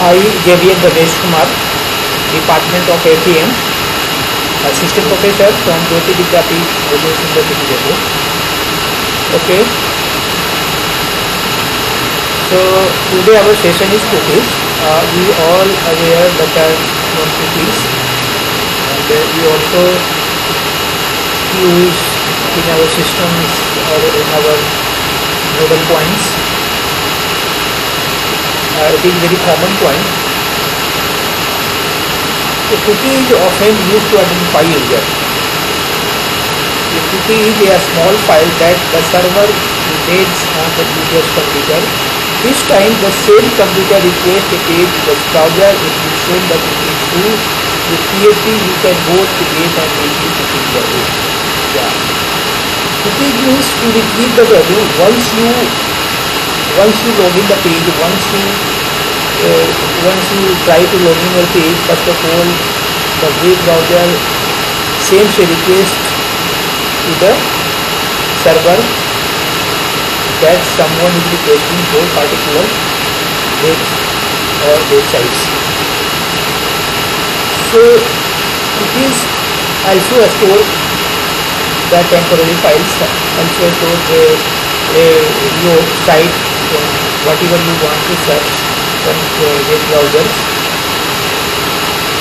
I, JVN Ramesh Kumar, Department of APM, Assistant Professor from Jyoti Vidyapeeth, University, Jaipur. Okay. So today our session is cookies. We all aware that are known cookies, and we also use in our systems or in our nodal points. It is very common point. A cookie is often used to identify user. A cookie is a small file that the server embeds on the user's computer. Each time the same computer requests a page to the browser, it will send the cookie through. With PHP, you can both create and retrieve cookie value. Yeah. Cookie means to retrieve the value once you log in the page, once you try to log in your page. First of all, the web browser sends a request to the server that someone is requesting for particular websites. So cookies also store the temporary files, also store your site, whatever you want to search from web browsers.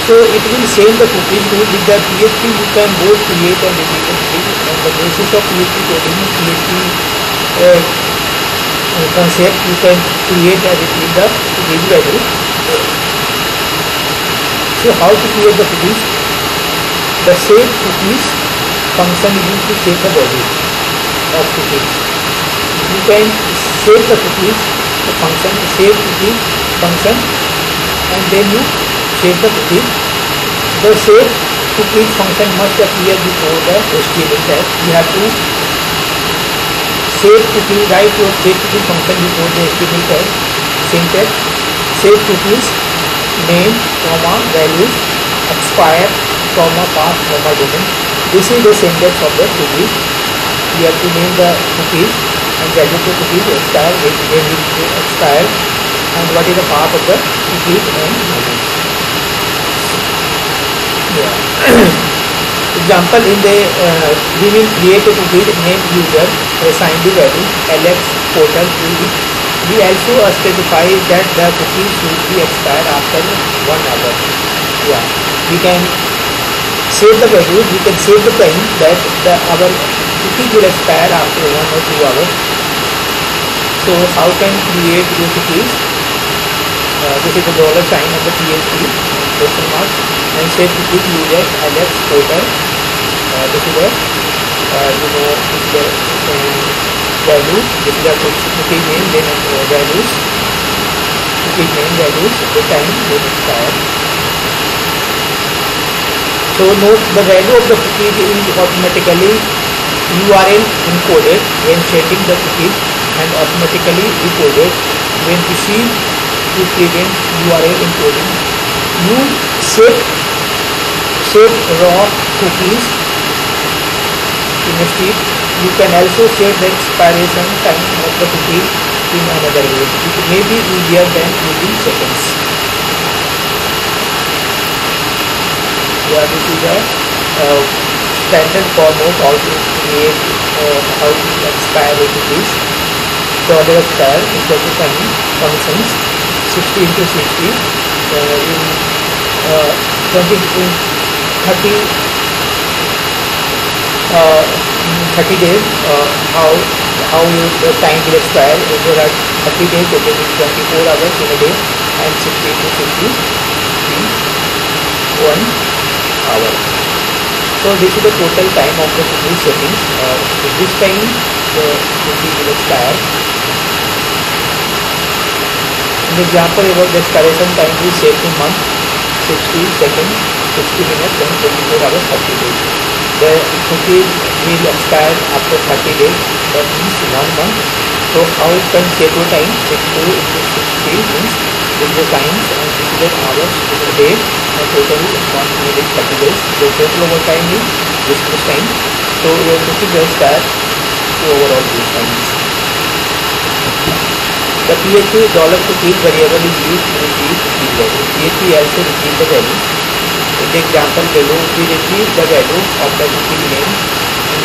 So it will send the cookies to. With the PHP you can both create and retrieve the cookies. On the basis of PHP coding, PHP concept, you can create and retrieve the cookies value. So how to create the cookies? The save cookies function is used to save the value of cookies. You can save the cookies, the function, save cookies function, and then you save the cookies. The save cookies function must appear before the HTML tag. You have to save cookie, write your save cookie function before the HTML tag. Syntax: save cookies, name, comma, value, expire, comma, path, comma, domain. This is the syntax of the cookies. You have to name the cookies and value of the cookies, expire, when it expire, and what is the path of the cookies and values. Yeah. Example: in the we will create a cookie, name user, assign the value Alex portal to it. We also specify that the cookie should be expired after 1 hour. Yeah, we can save the value, we can save the time that our cookie will expire after 1 or 2 hours. So how can create your cookies? This is the dollar sign of the PHP question mark, and save cookies user Alex portal. This is the this is the value. This is the cookie name, then values, cookie name, values, the time, then expire. So note, the value of the cookies is automatically URL encoded when setting the cookies and automatically decoded when received to prevent URL encoding. You set raw cookies instead. You can also set the expiration time of the cookie in another way. It may be easier than using seconds. Yeah, this is a standard form of how to create how to expire the cookies. So the expire is the time functions 60 into 60 in 30 days. How your time will expire. There are 30 days, so there is 24 hours in a day, and 60 into 60 in 1 hour. So this is the total time of the cookie settings. This time the cookie will expire. In the example about the expiration time, we set in month, 60 seconds, 60 minutes, and 24 hours, 30 days. The cookie will expire after 30 days, that means 1 month. So how can set your time? 60 into 60 means this is the times and this is the hours in a day, and total 1 minute is 30 days. So total over time is this time. So your cookie will expire to overall these times. The PHP dollar cookies variable is used to retrieve cookie value. PHP also retrieve the value. In the example below, we retrieve the value of the cookie name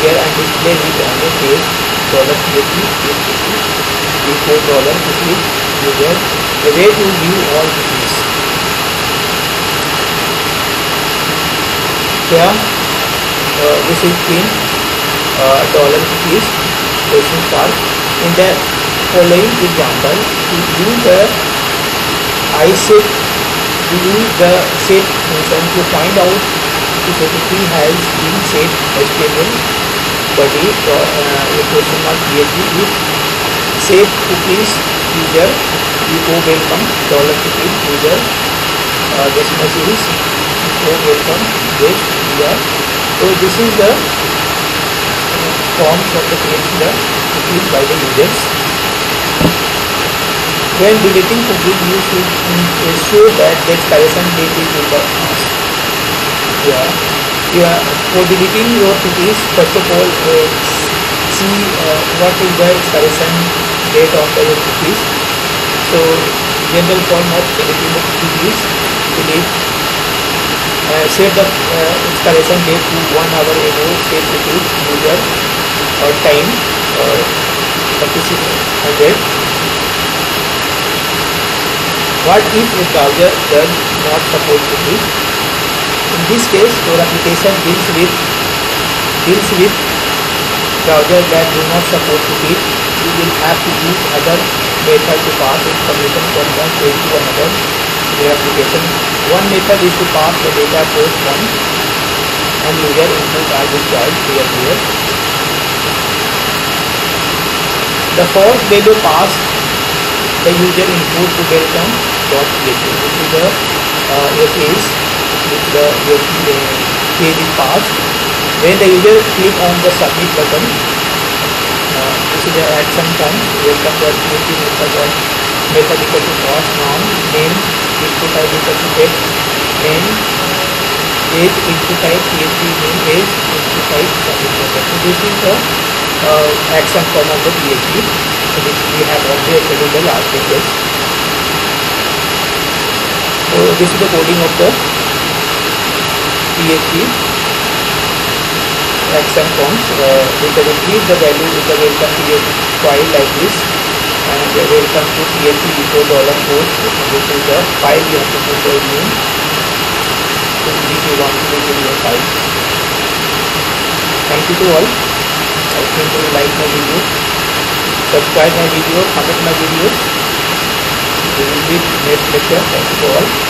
here and display it on the page $PHP is cookie before $cookies user. The way to view all cookies. Here, this is in $cookies question mark. In the following example, to use the set function to find out if a cookie has been set HTML body question mark PHP if set cookies user before welcome $cookies user decimal series before welcome guest here. So this is the forms of the creating the cookies by the users. When deleting cookies, you should ensure that the expiration date is in the past. For deleting your cookies, first of all, see what is the expiration date of your cookies. So, general form of deleting the cookies, delete. Set the expiration date to 1 hour ago. Set cookies user or time 3600. What if a browser does not support cookies? In this case, your application deals with browsers that do not support cookies. You will have to use other method to pass information from one page to another in your application. One method is to pass the data post one and user input are required here. The first value passed the user input to welcome.php. This is the page which the page is passed. When the user click on the submit button, this is the action form. Welcome.php method equal to pass noun name input type equal to text name age input type php name age input type submit button. So this is the action form of the PHP, which we have already studied in the last lectures. So this is the coding of the PHP action forms. We can retrieve the value in the welcome PHP file like this, and the welcome to PHP before $post. This is the file you have to put your name. So if you want to put in your file. Thank you to all. I think you like my video, subscribe my video, comment my videos. We will meet next lecture. Thank you to all.